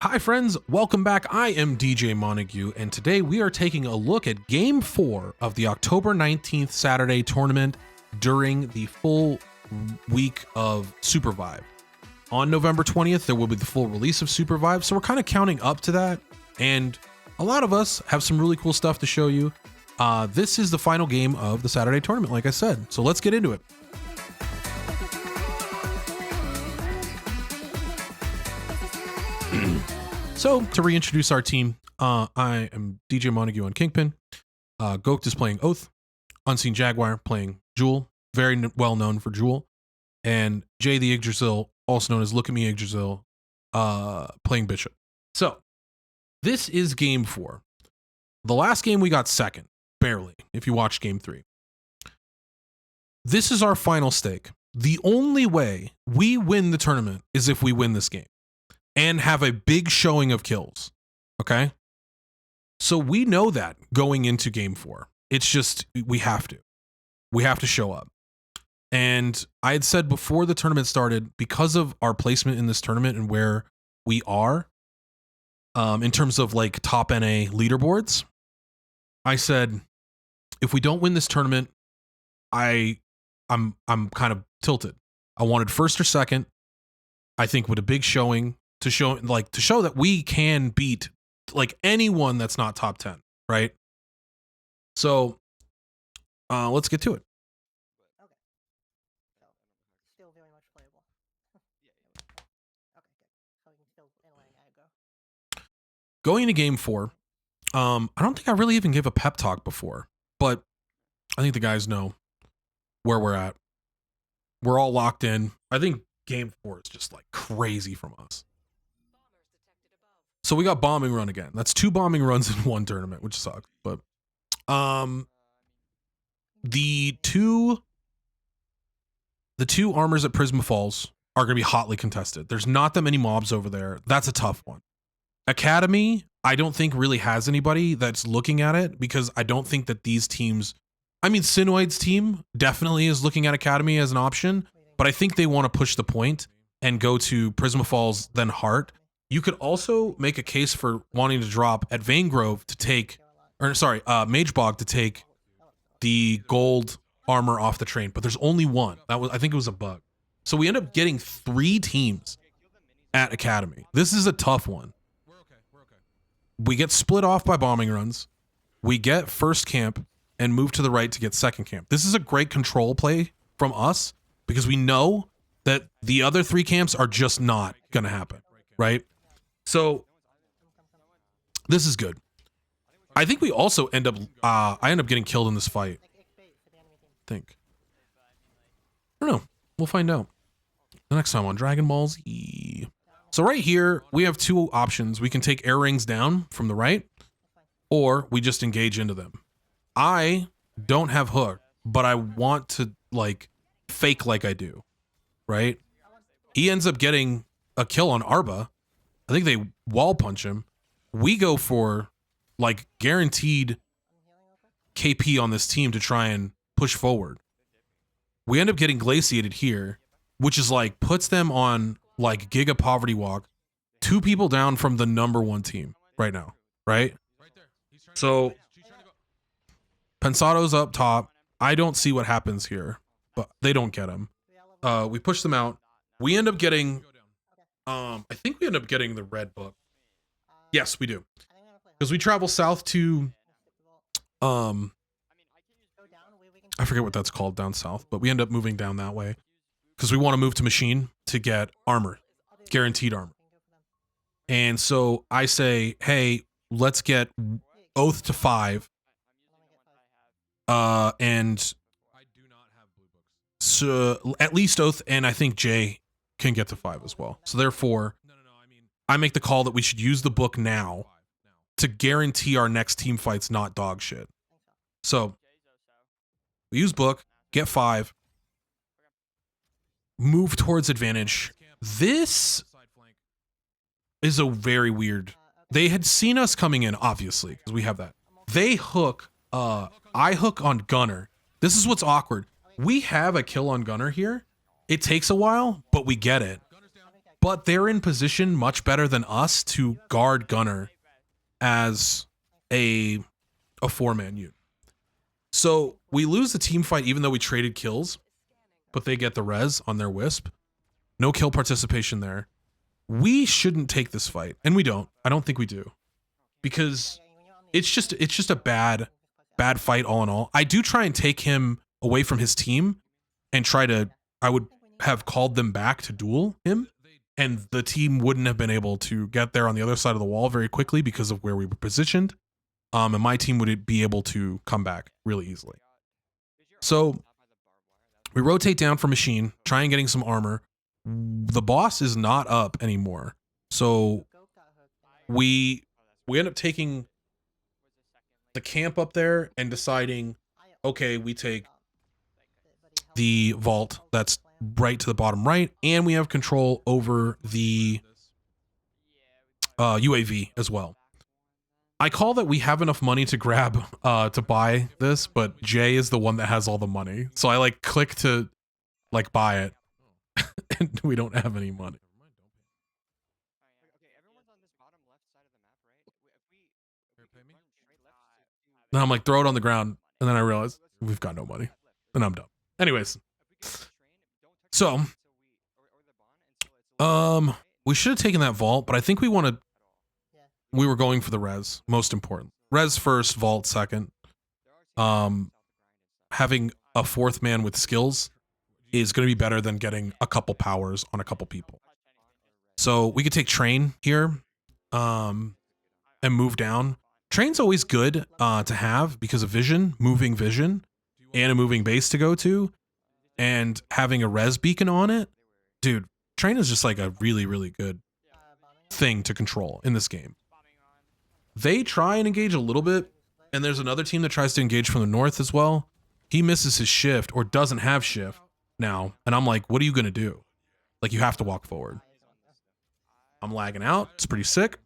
Hi friends, welcome back. I am DJ Montague, and today we are taking a look at Game 4 of the October 19th Saturday tournament during the full week of SUPERVIVE. On November 20th, there will be the full release of SUPERVIVE, so we're kind of counting up to that, and a lot of us have some really cool stuff to show you. This is the final game of the Saturday tournament, like I said, so let's get into it. So, to reintroduce our team, I am DJ Montague on Kingpin. Goat is playing Oath. Unseen Jaguar playing Jewel, very well known for Jewel. And Jay the Yggdrasil, also known as Look at Me Yggdrasil, playing Bishop. So, this is Game 4. The last game we got second, barely, if you watched Game 3. This is our final stake. The only way we win the tournament is if we win this game and have a big showing of kills, okay? So we know that going into Game 4. It's just, we have to. We have to show up. And I had said before the tournament started, because of our placement in this tournament and where we are, in terms of like top NA leaderboards, I said, if we don't win this tournament, I'm kind of tilted. I wanted first or second, I think with a big showing, to show that we can beat like anyone that's not top 10, right? So let's get to it. Okay. So, still very much playable. Okay, good. So we can still anyway, go. Going into Game 4, I don't think I really even gave a pep talk before, but I think the guys know where we're at. We're all locked in. I think Game 4 is just like crazy from us. So we got bombing run again. That's 2 bombing runs in one tournament, which sucks. But the two armors at Prisma Falls are going to be hotly contested. There's not that many mobs over there. That's a tough one. Academy, I don't think really has anybody that's looking at it, because I don't think that these teams, I mean, Sinoid's team definitely is looking at Academy as an option, but I think they want to push the point and go to Prisma Falls, then Heart. You could also make a case for wanting to drop at Vanegrove to take, or sorry, Magebog to take the gold armor off the train, but there's only one. That was, I think it was a bug. So we end up getting 3 teams at Academy. This is a tough one. We get split off by bombing runs. We get first camp and move to the right to get second camp. This is a great control play from us because we know that the other 3 camps are just not going to happen, right? So this is good. I think we also end up, I end up getting killed in this fight. I think. I don't know. We'll find out the next time on Dragon Ball Z. So right here, we have 2 options. We can take air rings down from the right, or we just engage into them. I don't have hook, but I want to like fake like I do, right? He ends up getting a kill on Arba. I think they wall punch him. We go for like guaranteed KP on this team to try and push forward. We end up getting glaciated here, which is like puts them on like Giga Poverty Walk. 2 people down from the #1 team right now, right? So Pensado's up top. I don't see what happens here, but they don't get him. We push them out. We end up getting, I think we end up getting the red book. Yes, we do. Because we travel south to, I forget what that's called down south, but we end up moving down that way because we want to move to Machine to get armor, guaranteed armor. And so I say, hey, let's get Oath to 5. And so at least Oath, and I think Jay can get to 5 as well. So therefore, I make the call that we should use the book now to guarantee our next team fight's not dog shit. So we use book, get 5, move towards advantage. This is a very weird. They had seen us coming in, obviously, because we have that. They hook, I hook on Gunner. This is what's awkward. We have a kill on Gunner here. It takes a while, but we get it. but they're in position much better than us to guard Gunner as a 4-man unit. So we lose the team fight even though we traded kills, but they get the res on their Wisp. No kill participation there. We shouldn't take this fight, and we don't. I don't think we do, because it's just a bad fight all in all. I do try and take him away from his team and try to. I would have called them back to duel him, and the team wouldn't have been able to get there on the other side of the wall very quickly because of where we were positioned. And my team would be able to come back really easily. So we rotate down for machine, try and getting some armor. The boss is not up anymore. So we end up taking the camp up there and deciding, okay, we take the vault that's right to the bottom right, and we have control over the UAV as well. I call that we have enough money to grab to buy this, but Jay is the one that has all the money. So I like click to like buy it and we don't have any money. Now I'm like, throw it on the ground, and then I realize we've got no money and I'm done. Anyways, so we should have taken that vault, but I think we were going for the res, most important. Res first, vault second. Having a 4th man with skills is going to be better than getting a couple powers on a couple people. So we could take train here and move down. Train's always good to have because of vision, moving vision, and a moving base to go to, and having a res beacon on it. Dude, train is just like a really, really good thing to control in this game. They try and engage a little bit, and there's another team that tries to engage from the north as well. He misses his shift or doesn't have shift now, and I'm like, what are you going to do? Like, you have to walk forward. I'm lagging out. It's pretty sick.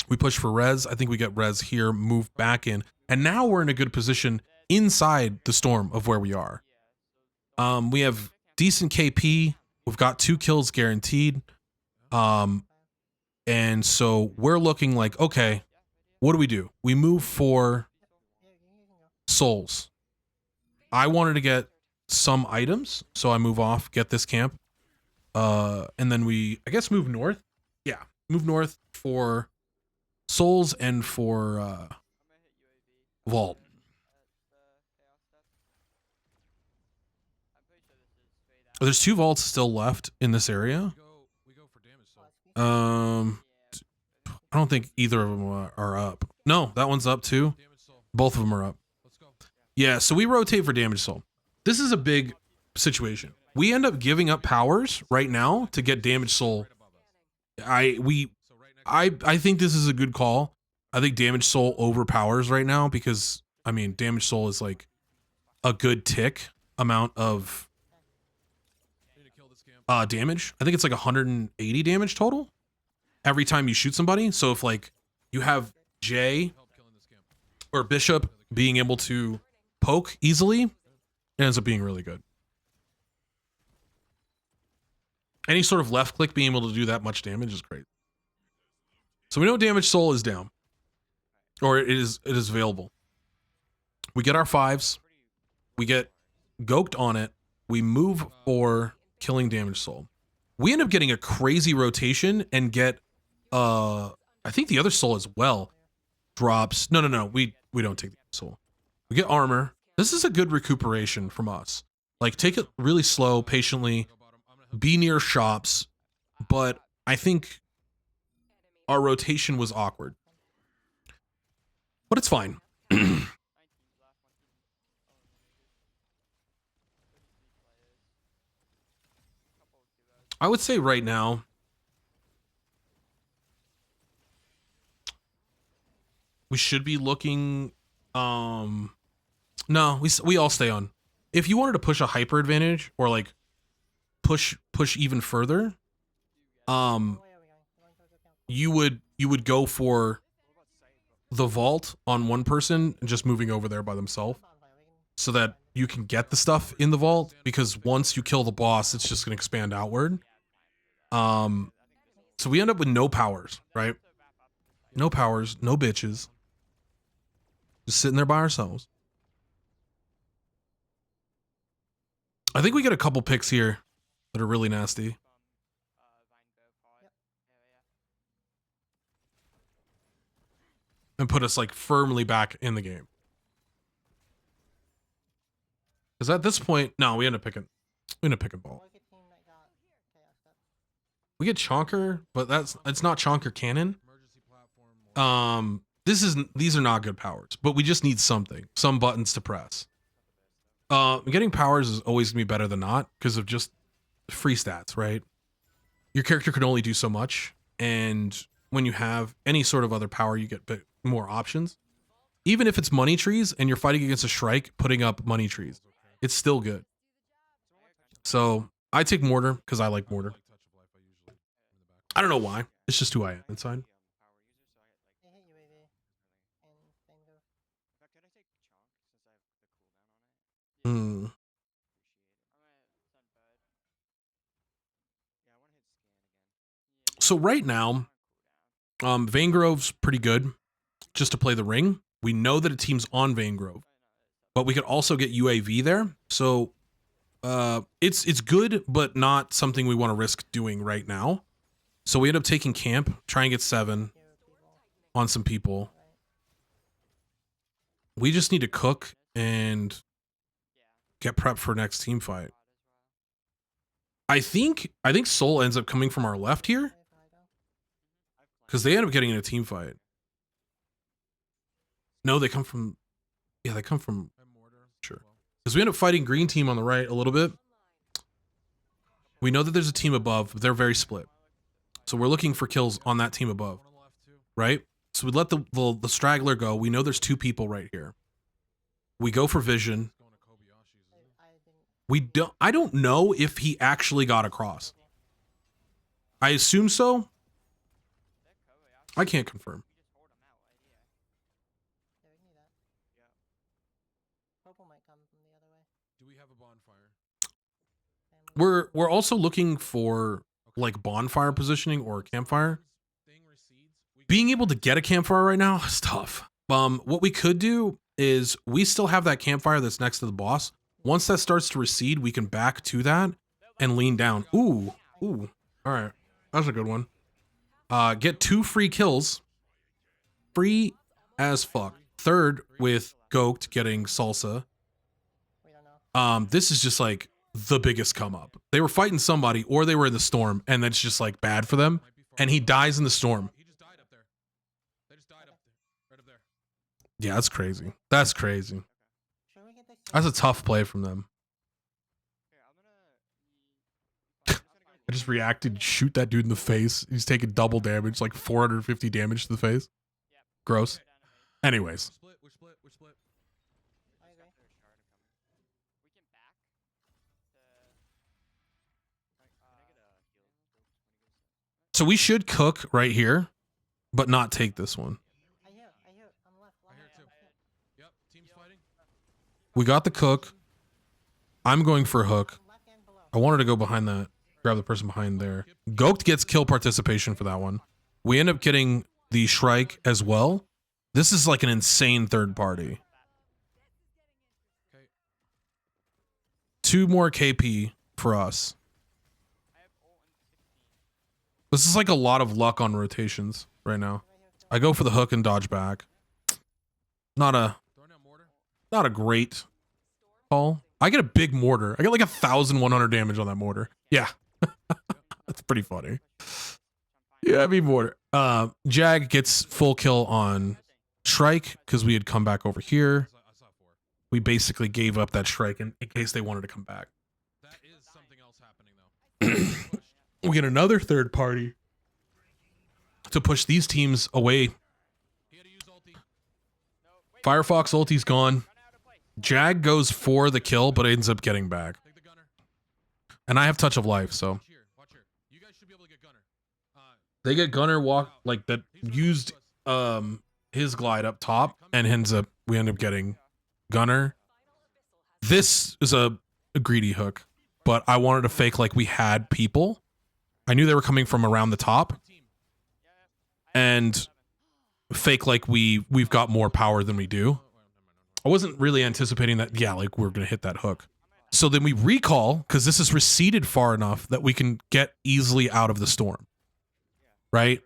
We push for res. I think we get res here, move back in, and now we're in a good position inside the storm of where we are. We have decent KP. We've got 2 kills guaranteed. And so we're looking like, okay, what do? We move for souls. I wanted to get some items, so I move off, get this camp. And then we, I guess, move north. Yeah, move north for souls and for vault. There's 2 vaults still left in this area. I don't think either of them are up. No, that one's up too. Both of them are up. Yeah, so we rotate for damage soul. This is a big situation. We end up giving up powers right now to get damage soul. I think this is a good call. I think damage soul overpowers right now because, I mean, damage soul is like a good tick amount of damage. I think it's like 180 damage total every time you shoot somebody. So if like you have Jay or Bishop being able to poke easily, it ends up being really good. Any sort of left click being able to do that much damage is great. So we know damage soul is down, or it is available. We get our 5s, we get goked on it, we move for killing damage soul. We end up getting a crazy rotation and get I think the other soul as well drops. No, we don't take the soul. We get armor. This is a good recuperation from us. Like, take it really slow, patiently, be near shops, but I think our rotation was awkward. But it's fine. I would say right now, we should be looking, no, we all stay on. If you wanted to push a hyper advantage or like push even further, you would go for the vault on one person and just moving over there by themselves so that you can get the stuff in the vault, because once you kill the boss, it's just going to expand outward. So we end up with no powers, right? No powers, no bitches. Just sitting there by ourselves. I think we get a couple picks here that are really nasty. And put us like firmly back in the game. Because at this point, no, we end up picking ball. We get Chonker, but it's not Chonker cannon. These are not good powers, but we just need something, some buttons to press. Getting powers is always gonna be better than not because of just free stats, right? Your character can only do so much, and when you have any sort of other power, you get more options. Even if it's money trees and you're fighting against a Shrike, putting up money trees, it's still good. So I take Mortar because I like Mortar. I don't know why. It's just who I am inside. So right now, Vanegrove's pretty good just to play the ring. We know that a team's on Vanegrove, but we could also get UAV there. So it's good, but not something we want to risk doing right now. So we end up taking camp, try and get 7 on some people. We just need to cook and get prepped for next team fight. I think Soul ends up coming from our left here because they end up getting in a team fight. No, they come from, yeah, they come from, sure. Because we end up fighting green team on the right a little bit. We know that there's a team above, but they're very split. So we're looking for kills on that team above, right? So we let the straggler go. We know there's 2 people right here. We go for vision. I don't know if he actually got across. I assume so. I can't confirm. Do we have a bonfire? We're also looking for like bonfire positioning or campfire. Being able to get a campfire right now is tough. What we could do is we still have that campfire that's next to the boss. Once that starts to recede, we can back to that and lean down. Ooh. All right. That's a good one. Get 2 free kills. Free as fuck. 3rd with Goat getting Salsa. This is just like the biggest come up. They were fighting somebody or they were in the storm and that's just like bad for them. And he dies in the storm. Yeah, that's crazy. That's crazy. That's a tough play from them. I just reacted, shoot that dude in the face. He's taking double damage, like 450 damage to the face. Gross. Anyways. So we should cook right here, but not take this one. We got the cook. I'm going for a hook. I wanted to go behind that, grab the person behind there. Goat gets kill participation for that one. We end up getting the Shrike as well. This is like an insane third party. 2 more KP for us. This is like a lot of luck on rotations right now. I go for the hook and dodge back. Not a great call. I get a big mortar. I get like 1,100 damage on that mortar. Yeah. That's pretty funny. Yeah, I mean mortar. Jag gets full kill on Shrike because we had come back over here. We basically gave up that Shrike in case they wanted to come back. That is something else happening though. We get another third party to push these teams away. Firefox ulti's gone. Jag goes for the kill, but ends up getting back. And I have touch of life, so. They get Gunner walk like that used his glide up top and we end up getting Gunner. This is a greedy hook, but I wanted to fake like we had people I knew they were coming from around the top and fake like we've got more power than we do. I wasn't really anticipating that, yeah, like we're going to hit that hook. So then we recall, because this is receded far enough that we can get easily out of the storm. Right?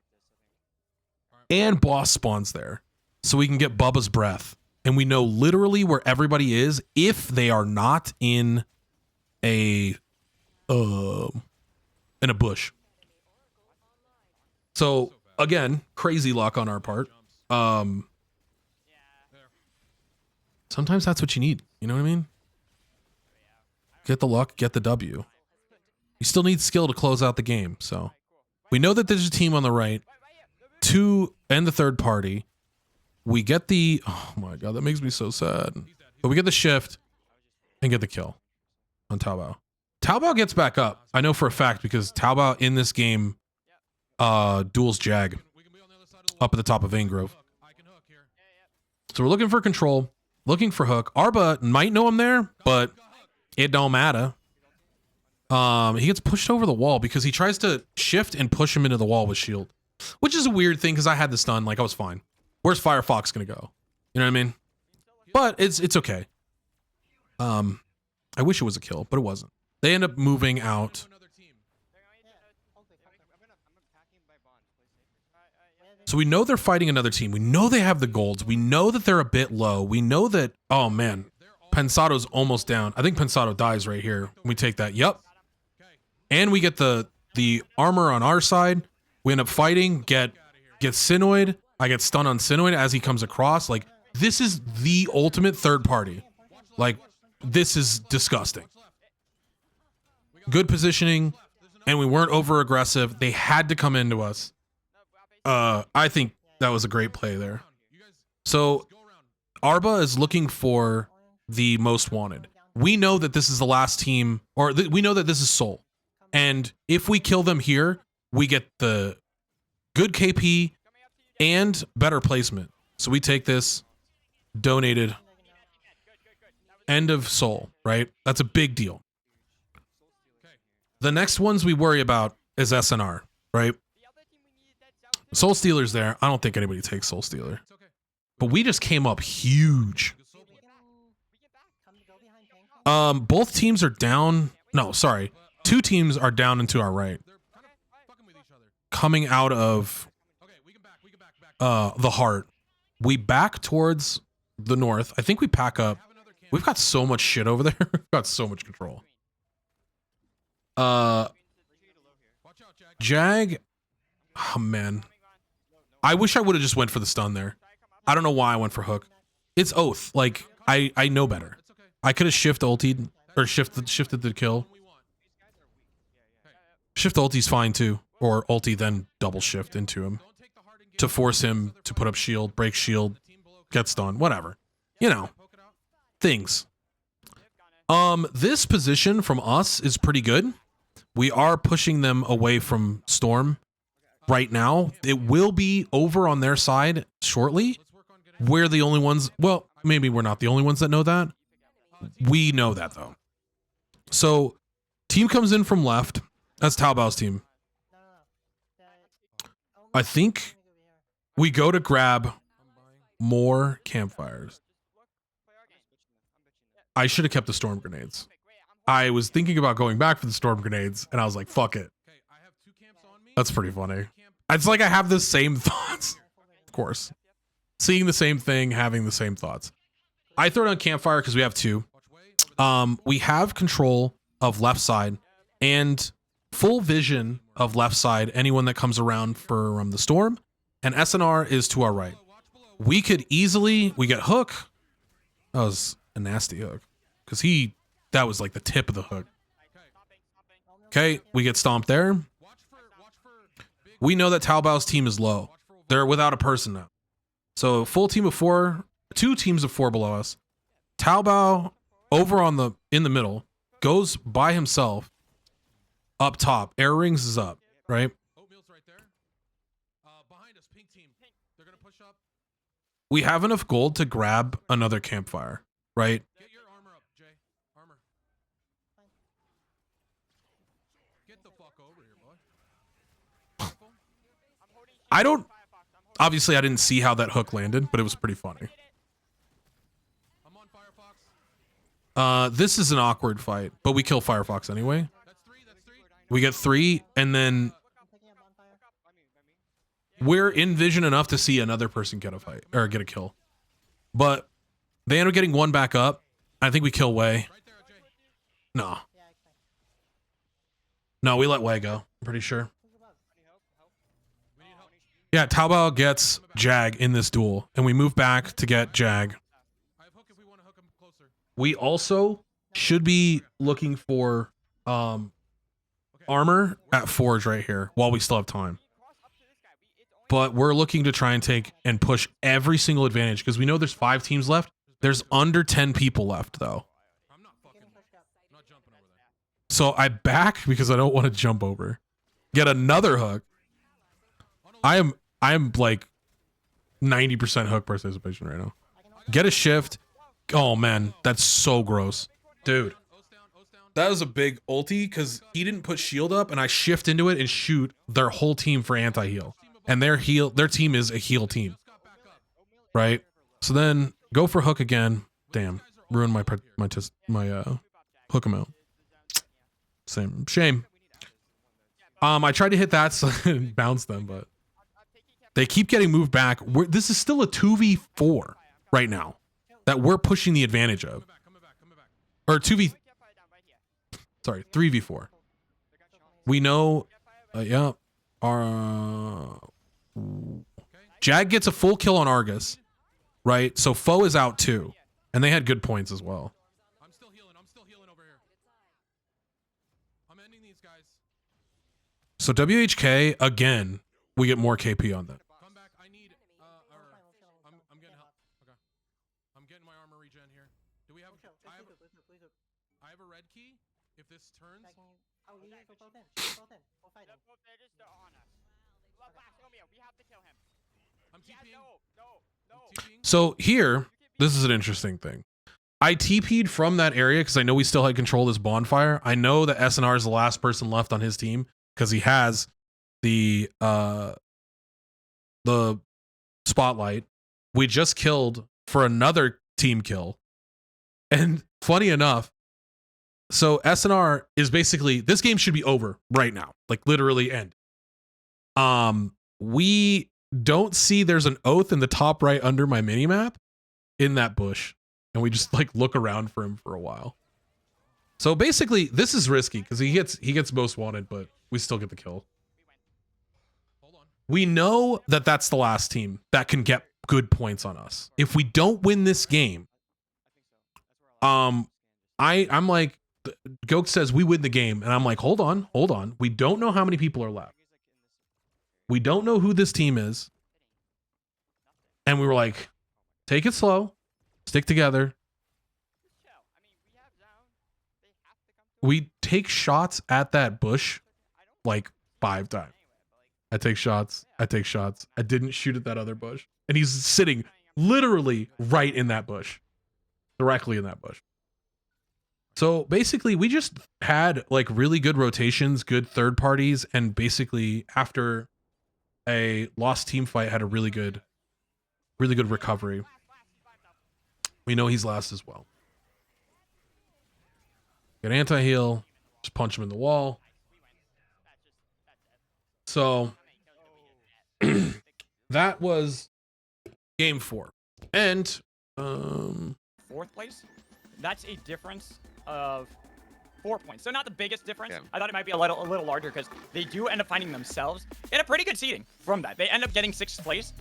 And boss spawns there. So we can get Bubba's breath. And we know literally where everybody is if they are not in a bush. So again, crazy luck on our part. Sometimes that's what you need. You know what I mean? Get the luck, get the W. You still need skill to close out the game. So we know that there's a team on the right, 2 and the third party. We get the, oh my God, that makes me so sad. But we get the shift and get the kill on Taobao. Taobao gets back up. I know for a fact because Taobao in this game duels Jag up at the top of Vein Grove. So we're looking for control, looking for hook. Arba might know I'm there, but it don't matter. He gets pushed over the wall because he tries to shift and push him into the wall with shield, which is a weird thing because I had the stun. Like I was fine. Where's Firefox gonna go? You know what I mean? But it's okay. I wish it was a kill, but it wasn't. They end up moving out. So we know they're fighting another team. We know they have the golds. We know that they're a bit low. We know that, oh man, Pensado's almost down. I think Pensado dies right here. We take that. Yep. And we get the armor on our side. We end up fighting, get Sinoid. I get stunned on Sinoid as he comes across. Like, this is the ultimate third party. Like, this is disgusting. Good positioning, and we weren't over aggressive. They had to come into us. I think that was a great play there. So Arba is looking for the most wanted. We know that this is the last team, or we know that this is Seoul. And if we kill them here, we get the good KP and better placement. So we take this, donated, end of Seoul, right? That's a big deal. The next ones we worry about is SNR, right? Soul Stealer's there. I don't think anybody takes Soul Stealer. But we just came up huge. Both teams are down. No, sorry. 2 teams are down and to our right. Coming out of the heart. We back towards the north. I think we pack up. We've got so much shit over there. We've got so much control. Jag. Oh, man. I wish I would have just went for the stun there. I don't know why I went for hook. It's Oath. Like, I know better. I could have shift ultied or shifted the kill. Shift ulti's fine too. Or ulti then double shift into him to force him to put up shield, break shield, get stunned, whatever. You know, things. This position from us is pretty good. We are pushing them away from Storm right now. It will be over on their side shortly. We're the only ones. Well, maybe we're not the only ones that know that. We know that though. So team comes in from left. That's Taobao's team. I think we go to grab more campfires. I should have kept the storm grenades. I was thinking about going back for the storm grenades and I was like, fuck it. That's pretty funny. It's like I have the same thoughts. Of course. Seeing the same thing, having the same thoughts. I throw down campfire because we have 2. We have control of left side and full vision of left side, anyone that comes around from the storm, and SNR is to our right. We could easily, we get hook. That was a nasty hook because that was like the tip of the hook. Okay, we get stomped there. We know that Taobao's team is low. They're without a person now. So full team of 4, 2 teams of 4 below us. Taobao over in the middle goes by himself up top. Air rings is up, right? We have enough gold to grab another campfire, right? Get your armor up, Jay. Armor. Get the fuck over here, boy. I don't, obviously I didn't see how that hook landed, but it was pretty funny. This is an awkward fight, but we kill Firefox anyway. We get 3, and then we're in vision enough to see another person get a fight or get a kill. But they end up getting 1 back up. I think we kill Wei. No. No, we let Wei go. I'm pretty sure. Yeah, Taobao gets Jag in this duel, and we move back to get Jag. We also should be looking for armor at Forge right here while we still have time. But we're looking to try and take and push every single advantage because we know there's 5 teams left. There's under 10 people left, though. So I back because I don't want to jump over. Get another hook. I am like 90% hook participation right now. Get a shift. Oh man, that's so gross. Dude. That was a big ulti because he didn't put shield up and I shift into it and shoot their whole team for anti-heal. And their team is a heal team. Right? So then go for hook again. Damn. Ruined my hook amount. Same. Shame. I tried to hit that so and bounce them, but they keep getting moved back. This is still a 2v4 right now that we're pushing the advantage of. Or 3v4. We know, yeah, Jag gets a full kill on Argus, right? So Foe is out too, and they had good points as well. I'm still healing over here. I'm ending these guys. So WHK again, we get more KP on them. Come back. I need. I'm getting help. Okay. I'm getting my armor regen here. Do we have? I have a red key. If this turns. Oh, we need to go both in. We'll fight him. I'm TPing. So here, this is an interesting thing. I TP'd from that area because I know we still had control of this bonfire. I know that SNR is the last person left on his team because he has the spotlight. We just killed for another team kill. And funny enough, so SNR is basically, this game should be over right now, like literally end. We don't see there's an oath in the top right under my mini map in that bush, and we just like look around for him for a while. So basically, this is risky because he gets most wanted, but we still get the kill. We know that that's the last team that can get good points on us. If we don't win this game, I'm like, Goke says we win the game, and I'm like, hold on. We don't know how many people are left. We don't know who this team is. And we were like, take it slow, stick together. We take shots at that bush like 5 times. I take shots. I didn't shoot at that other bush. And he's sitting literally right in that bush. Directly in that bush. So basically, we just had like really good rotations, good third parties, and basically after a lost team fight had a really good recovery. We know he's last as well. Get anti-heal, just punch him in the wall. So that was game 4. And 4th place. That's a difference of 4 points. So not the biggest difference. Yeah. I thought it might be a little larger because they do end up finding themselves in a pretty good seeding from that. They end up getting 6th place.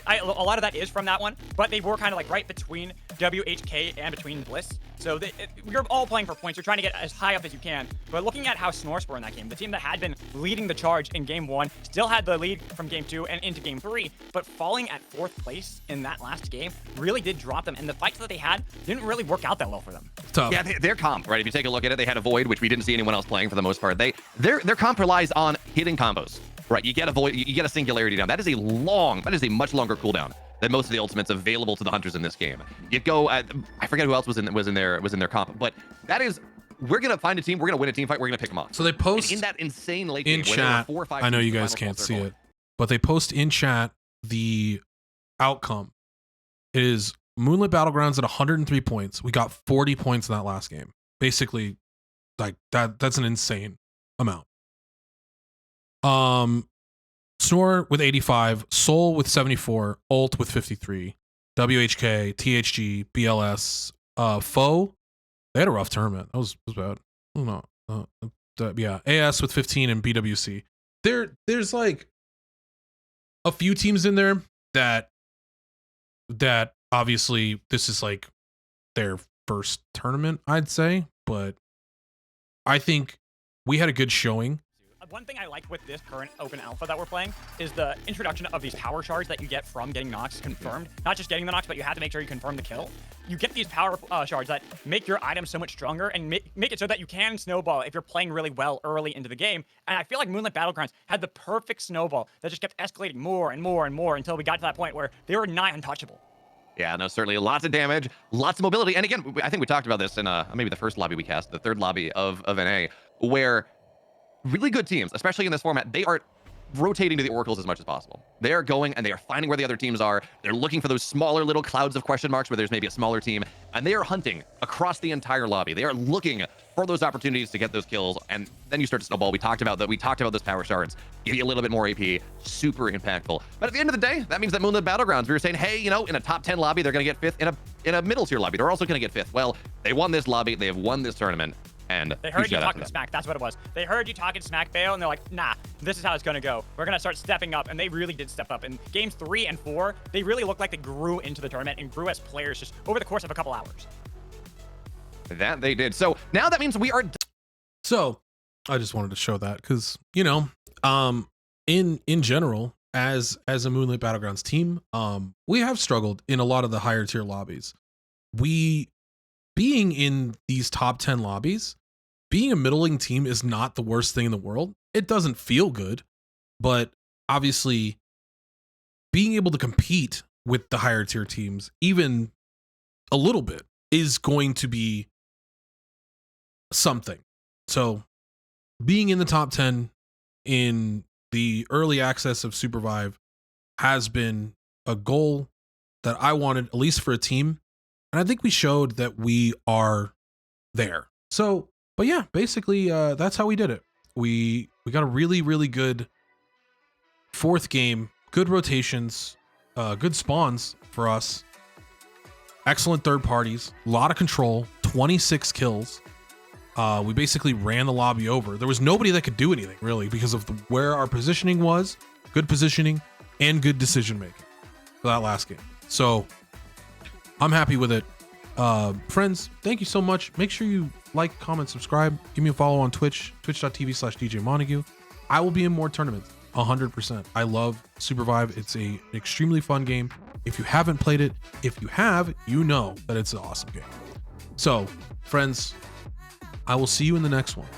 A lot of that is from that one, but they were kind of like right between WHK and between Bliss. So you're all playing for points. You're trying to get as high up as you can. But looking at how Snorse were in that game, the team that had been leading the charge in game 1 still had the lead from game 2 and into game 3, but falling at 4th place in that last game really did drop them. And the fights that they had didn't really work out that well for them. Tough. Yeah, their comp, right? If you take a look at it, they had a Void, which we didn't see anyone else playing for the most part. Their comp relies on hitting combos, right? You get a Void, you get a Singularity down. That is a much longer cooldown than most of the ultimates available to the hunters in this game. You go, I forget who else was in their comp, but that is, we're gonna find a team, we're gonna win a team fight, we're gonna pick them off. So they post in that insane late in game, chat. 4 or 5 I know you teams in the guys final can't see circle. it. but they post in chat the outcome. It is Moonlit Battlegrounds at 103 points. We got 40 points in that last game. Basically, like that's an insane amount. Snore with 85, Soul with 74, Ult with 53, WHK, THG, BLS, Foe. They had a rough tournament. That was bad. Oh, no. Yeah, AS with 15 and BWC. There's like a few teams in there that obviously this is like their first tournament, I'd say, but I think we had a good showing. One thing I like with this current open alpha that we're playing is the introduction of these power shards that you get from getting Nox confirmed. Not just getting the Nox, but you have to make sure you confirm the kill. You get these power shards that make your items so much stronger and make it so that you can snowball if you're playing really well early into the game. And I feel like Moonlit Battlegrounds had the perfect snowball that just kept escalating more and more and more until we got to that point where they were nigh untouchable. Yeah, no, certainly lots of damage, lots of mobility. And again, I think we talked about this in maybe the first lobby we cast, the third lobby of NA, where really good teams, especially in this format, they are rotating to the oracles as much as possible. They are going and they are finding where the other teams are. They're looking for those smaller little clouds of question marks where there's maybe a smaller team, and they are hunting across the entire lobby. They are looking for those opportunities to get those kills, and then you start to snowball. We talked about that. We talked about those power shards. Give you a little bit more AP, super impactful. But at the end of the day, that means that Moonlit Battlegrounds, we were saying, hey, you know, in a top 10 lobby, they're going to get fifth. In a middle tier lobby, they're also going to get fifth. Well, they won this lobby. They have won this tournament. And they heard you talking smack. That's what it was. They heard you talking smack, Bayo, and they're like, nah, this is how it's going to go. We're going to start stepping up. And they really did step up. In games 3 and 4, they really looked like they grew into the tournament and grew as players just over the course of a couple hours. That they did. So now that means we are. So I just wanted to show that because, you know, in general, as a Moonlit Battlegrounds team, we have struggled in a lot of the higher tier lobbies. Being in these top 10 lobbies, being a middling team is not the worst thing in the world. It doesn't feel good, but obviously being able to compete with the higher tier teams, even a little bit, is going to be something. So being in the top 10 in the early access of SUPERVIVE has been a goal that I wanted, at least for a team. And I think we showed that we are there. So, but yeah, basically, that's how we did it. We got a really, really good fourth game, good rotations, good spawns for us. Excellent third parties, a lot of control, 26 kills. We basically ran the lobby over. There was nobody that could do anything really because of where our positioning was, good positioning and good decision making for that last game. So I'm happy with it. Friends, thank you so much. Make sure you like, comment, subscribe. Give me a follow on Twitch, twitch.tv/DJ Montague. I will be in more tournaments, 100%. I love SUPERVIVE. It's an extremely fun game. If you haven't played it, if you have, you know that it's an awesome game. So, friends, I will see you in the next one.